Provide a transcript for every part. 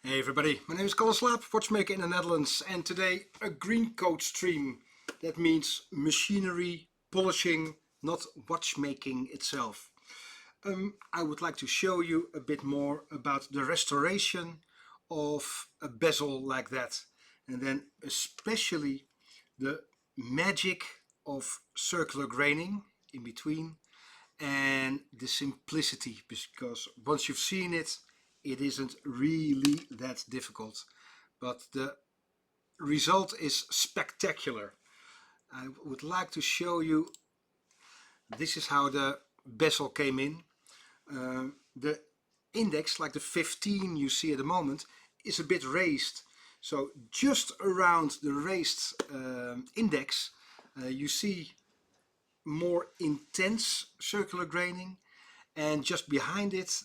Hey everybody, my name is Kalle Slaap, watchmaker in the Netherlands, and today a green coat stream. That means machinery, polishing, not watchmaking itself. I would like to show you a bit more about the restoration of a bezel like that, and then especially the magic of circular graining in between and the simplicity, because once you've seen it, it isn't really that difficult, but the result is spectacular. I would like to show you, this is how the bezel came in. The index, like the 15 you see at the moment, is a bit raised. So just around the raised index, you see more intense circular graining, and just behind it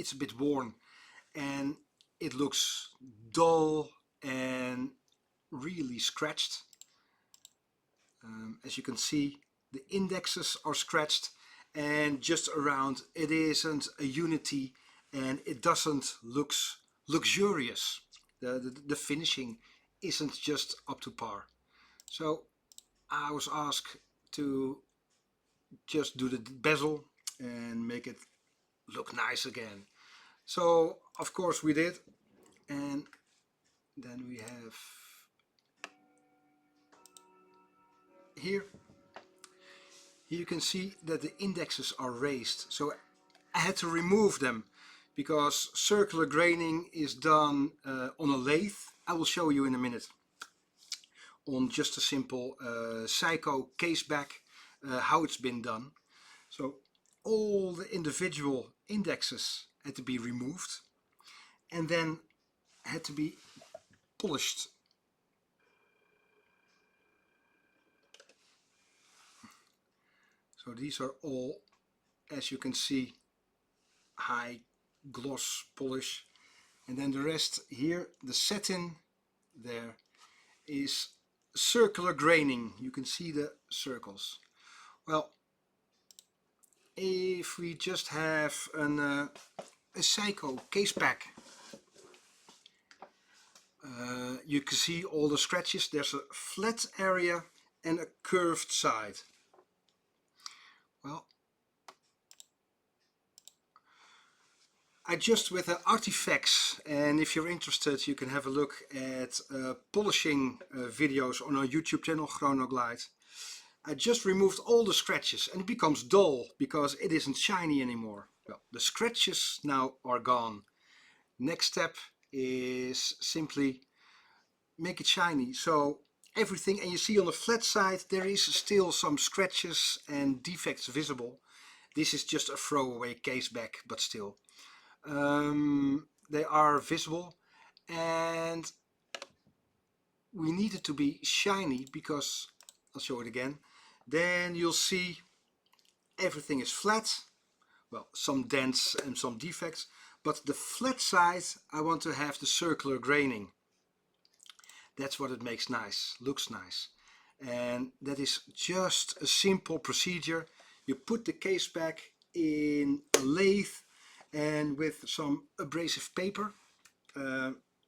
it's a bit worn and it looks dull and really scratched. As you can see, the indexes are scratched, and just around it isn't a unity and it doesn't look luxurious. The finishing isn't just up to par. So I was asked to just do the bezel and make it look nice again. So of course we did, and then we have here you can see that the indexes are raised, so I had to remove them because circular graining is done on a lathe. I will show you in a minute on just a simple Psycho case back how it's been done. So all the individual indexes had to be removed and then had to be polished. So these are all, as you can see, high gloss polish, and then the rest here, the satin there, is circular graining. You can see the circles. Well, if we just have a Psycho case pack, you can see all the scratches. There's a flat area and a curved side. Well, I just with the artifacts, and if you're interested you can have a look at polishing videos on our YouTube channel Chronoglide. I just removed all the scratches and it becomes dull because it isn't shiny anymore. Well, the scratches now are gone. Next step is simply make it shiny. So everything, and you see on the flat side there is still some scratches and defects visible. This is just a throwaway case back, but still. They are visible, and we need it to be shiny because, I'll show it again, then you'll see everything is flat. Well, some dents and some defects, but the flat side I want to have the circular graining. That's what it makes nice, looks nice. And that is just a simple procedure. You put the case back in a lathe and with some abrasive paper,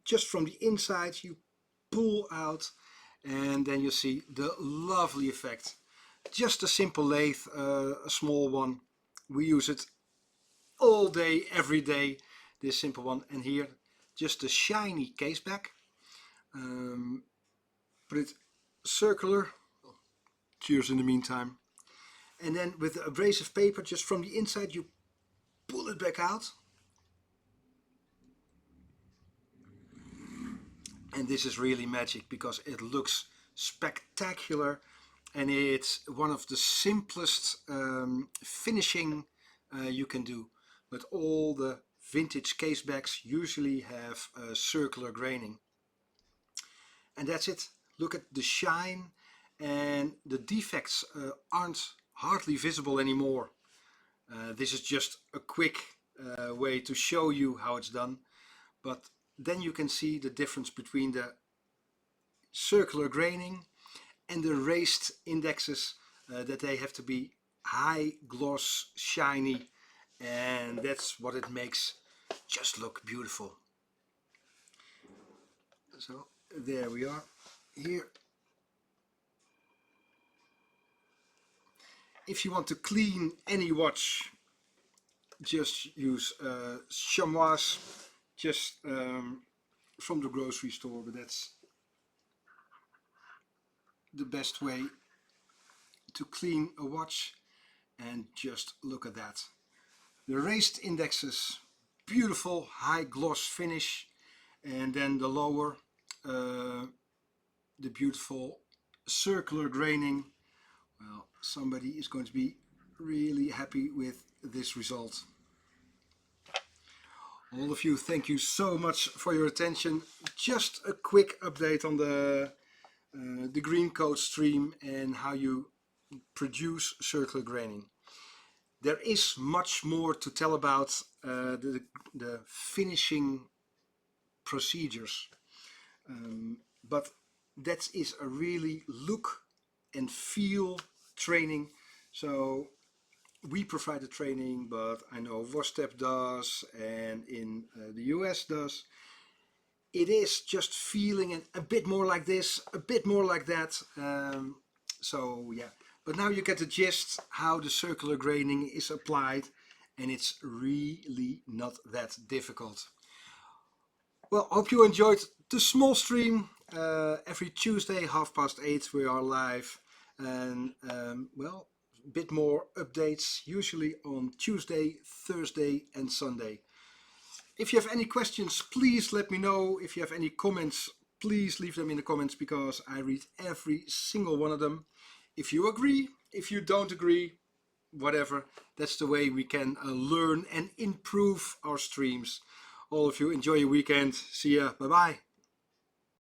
just from the inside you pull out, and then you see the lovely effect. Just a simple lathe, a small one. We use it all day, every day, this simple one. And here just a shiny case back. Put it circular. Cheers in the meantime. And then with the abrasive paper, just from the inside you pull it back out. And this is really magic because it looks spectacular, and it's one of the simplest finishing you can do. But all the vintage case backs usually have circular graining. And that's it. Look at the shine, and the defects aren't hardly visible anymore. This is just a quick way to show you how it's done, but then you can see the difference between the circular graining and the raised indexes, that they have to be high gloss, shiny, and that's what it makes just look beautiful. So there we are here. If you want to clean any watch, just use chamois, just from the grocery store, but that's the best way to clean a watch. And just look at that. The raised indexes, beautiful high gloss finish, and then the lower, the beautiful circular graining. Well, somebody is going to be really happy with this result. All of you, thank you so much for your attention. Just a quick update on the green coat stream and how you produce circular graining. There is much more to tell about the finishing procedures, but that is a really look and feel training. So we provide the training, but I know Vostep does, and in the US does. It is just feeling and a bit more like this, a bit more like that. So yeah, but now you get the gist how the circular graining is applied, and it's really not that difficult. Well, hope you enjoyed the small stream. Every Tuesday, 8:30, we are live, and well, a bit more updates usually on Tuesday, Thursday, and Sunday. If you have any questions, please let me know. If you have any comments, please leave them in the comments, because I read every single one of them. If you agree, if you don't agree, whatever, that's the way we can learn and improve our streams. All of you, enjoy your weekend. See ya. Bye bye.